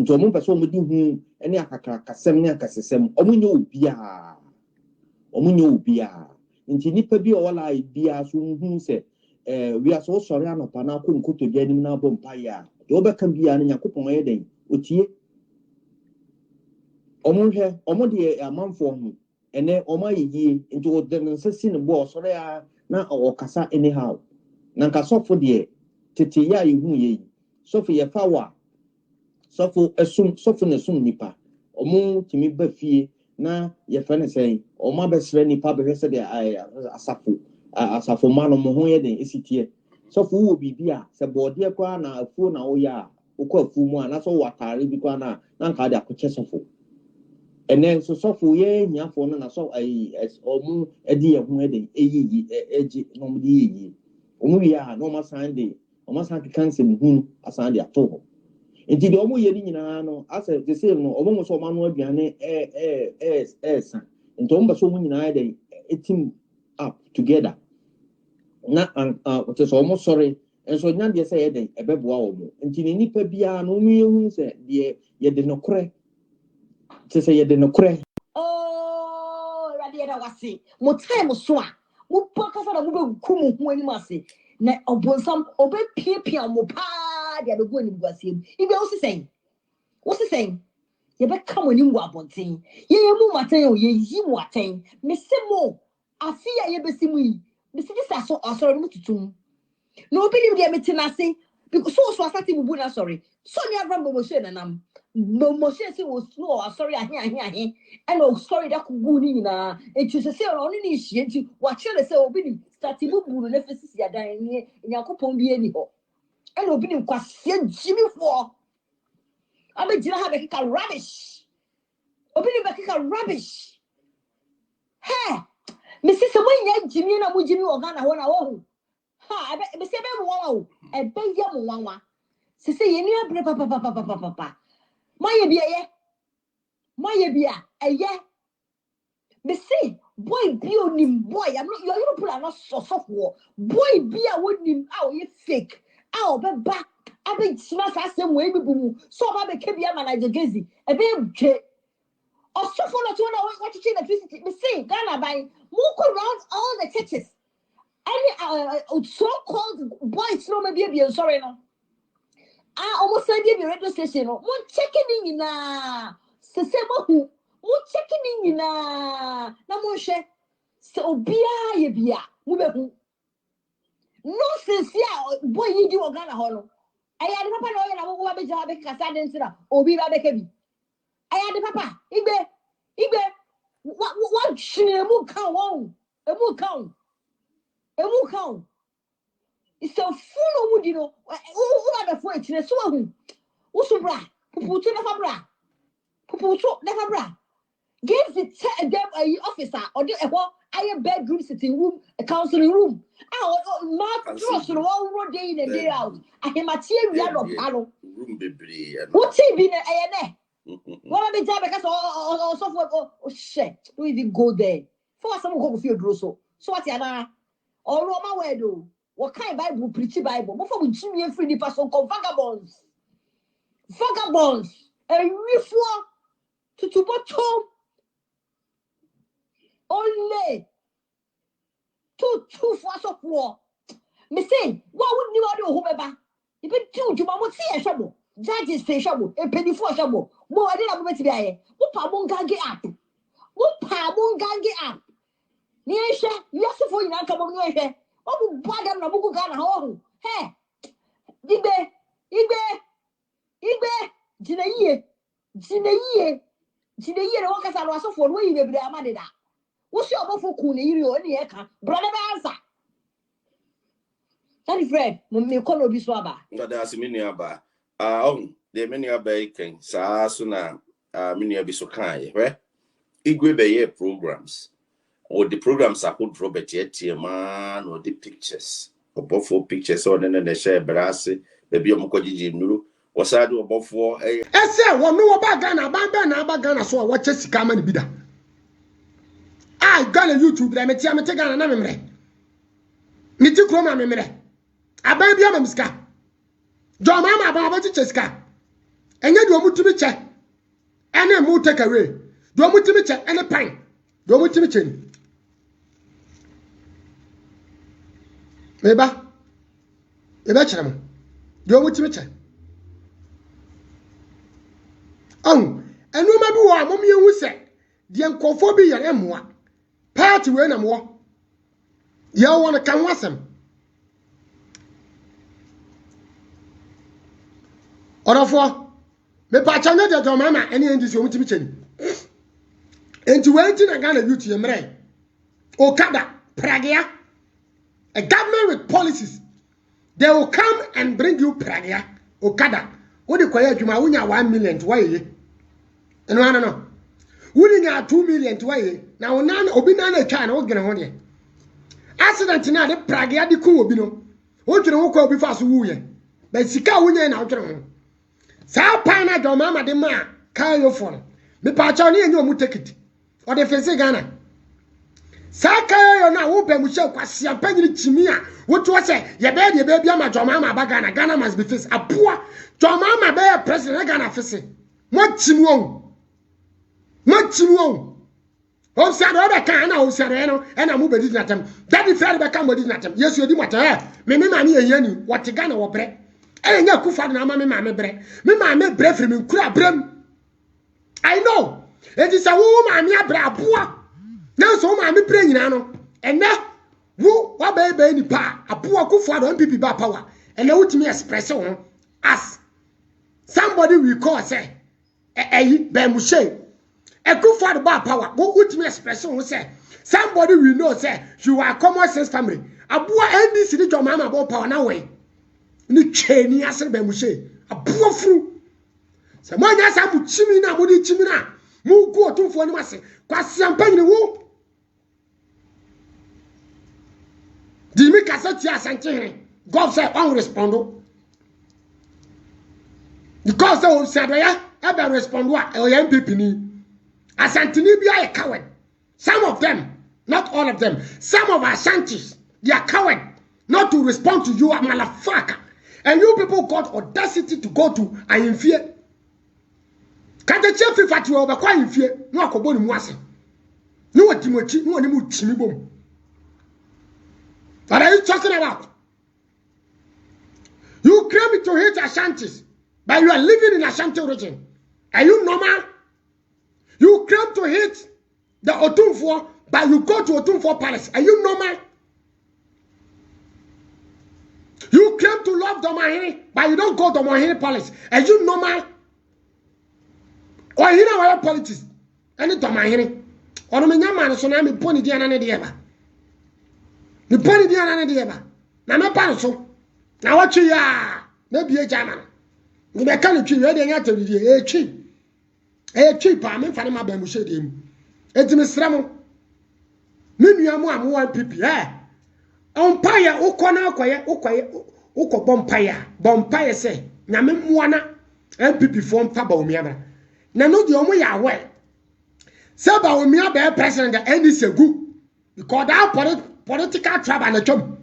Into omo person omo di hu ene akakra kasem ne akasesem omo nye obia nti nipa bi o wala bia so hu se we are so sorry anopa na ko nkoto dia nim na bom pa ya de obeka bia na yakopon ye den otie omo hwe omo de amanfo hu ene omo ayeye nti o de nsesi ne bo soro ya na okasa anyhow na nka sofo de tete ya yehu ye sofo ye fawa sofo esum sofo ne sum nipa omo timi ba fie na ye fa ne sei omo abesre nipa be hwese de asafo ma no mo ho ye den esitie sofo wo bibia se bode kwa na afuo na wo ya ukọ afuo mu na so watare bi kwa na nka de akoche sofo enen so sofo ye nyafo no na so omo edi ye ho eden eyiyi eji no mo di yeyi omo wi a no ma sande omo san kanse mu hunu asande ato nti de omo ye ni nyina no ase the same no omo mo so ma no aduane san nti omo ba so mu nyina eden etim up together na to so omo sorry enso nya de say eden ebeboa omo nti ni nipa bia no mu yehu se de ye de no kore te say ye de no kore radi da wase mo time so a mo pokasa na mo be kumu hu ani mase na obonsam obe piepia mo pa de be go ani gwasem ibe wo si sen ye be kam ani ngwa bonten ye mu maten o ye yi mu aten me se mo afi ya ye be simu yi me se dis so asoro mu tutum no obi nim de metina se because so asati bubu na sorry so ni avram bo she nanam mo she se wo so sorry ahe and oh sorry that could go ni na enti se se oni ni hie enti wa chere se obi ni stati bubu na fesisi ya dan ni yakopon bi eni ho and obi ni kwase jimi fo abe jira ha be ka rubbish obi ni be ka rubbish he me se mo nya jimi na mo jimi oga na ho na wo ha be se be mo wa o e be ye mo wanwa se se ye ni abre papa maye bia eye me see boy bi onim boy I'm not you people are not so boy bia wonim ye fake be ba abe sima sa asem we bibu so ba be ke bia ma Nigel Gaisie e be dwe osofo no to na what teach electricity me see Ghana by move around all the churches any so called boys no me bia sorry no almost said the radio station no mo checking in na se mo checking in na mo hwe se obia ye bia mo be hu no sense ya boy yi di Ghana ho no aya de papa no ye na wo be ja be kasa de nsira obi ba be ka bi aya de papa igbe what shine mu kan won emu kan it's a full of you know who are the French so who usubra puputu never bra give them a officer or the a bedroom sitting room a counseling room mark trust no one day in a day out I am material of palo room bebre what be na what be job because so for shit we even go there for some go feel droso so what ya na or Roma word do what kind Bible preach Bible before we jimmy free the person called vagabonds a refua to bottom only two for of war me say what would you do whoever if it do you mama see a trouble judges say trouble a penny for trouble more I didn't have to be a whoop up Niesha, yes, for you not come on here. Oh, bad and Nabuku Ghana home. Hey, Igbe, Jinaye, Wakas are also for way you be amadeda. What's your awful kuni, you only eka, brother answer. That friend, me call be swaba. Not as many about. There many are baking, Sasuna, many be so kind, right? Igwe be programs. Or the programs are put Robert yet man or the pictures or both for pictures or then they share brassy baby omokoji nuru was I do about for a say one no about Ghana so what just come and be that I got a YouTube that me take Ghana na memre me ti kroma memre aban bia mamska jo mama ba ba cheska enye do mutimi che ene mu take away do mutimi che ene pan do mutimi che ni eba chere mo do mutimi che enu ma bi wo amom ye hu se de nkofo bi yare moa party we na mo ye won kan wasem orofo me pa chanya de do mama ene ndi so mutimi che ni enti we nti na Ghana youth ye mre okada pragia a government with policies they will come and bring you pragia okada wo de koya adwuma wo nya 1 million to waye eno no wo de nya 2 million to waye na wo na obi na na twa na wo gene ho de accident na de pragia de ku obi no wo dwene wo kwa obi fa so wu ye ba sika wo nya na wo dwene ho sa pa na do mama de ma ka yo fo no me pa cha ne nya omu ticket o de fese Ghana sa ka yo na wo ba mu she kwase ampanyiri chimi a wo to se ye be bia ma do mama ba Ghana must be face apoa do mama be president Ghana fese mo chimi won o sa do be kan na o sa re no e na mo be di natem daddy fair be kan mo di natem yesu odi mota me ma ne ye ni wo te Ghana wo bre enya kufa na ma me bre firi me kura brem I know it is a wo ma me abra aboa na so ma me bre nyina no ene wo wa be ni pa aboa kufa do MPP ba power ene wutimi express won as somebody we call say be mu she Ekufa ba power wo wutimi express won say somebody we know say you are common sense family aboa NDC di jomama ba power na we ni cheni asere be mu she aboa furu se mo nya sa mu chimi na mo di chimi na mu ku otumfo ni mase kwase ampanyini wo di mi kasa ti asante God say on respondo because they will say ya e be respond wa e o MPP ni asante ni bia e coward some of them not all of them some of our Ashantis they are coward not to respond to you motherfucker and you people got audacity to go to Ayimfie Kade chefi fati wa kwa Ayimfie no akobo ni mu ase no watimochi no ni mu chimi bom. What are you talking about? You claim to hate Ashantis, but you are living in Ashanti origin. Are you normal? You claim to hate the Otumfo, but you go to Otumfo Palace. Are you normal? You claim to love Domahiri, but you don't go to Domahiri Palace. Are you normal? Or you know our politics? Any Domahiri? Or no man so na me poni dia na ne dia ba. Me poni dia na ne dia ba. Na me pa so. Na wa twi ya. Na bie jama. Ni be kan twi we de nya tawidi twi pa me fa ne ma ba mu hye dem. Enti me sra mo. Me nua mu am one pipi Ompaya ukona uko bompaya se na me muana MPP form pa ba omiabra na no de omo ya we se ba omiabra president the NDC gu because that political trouble na chom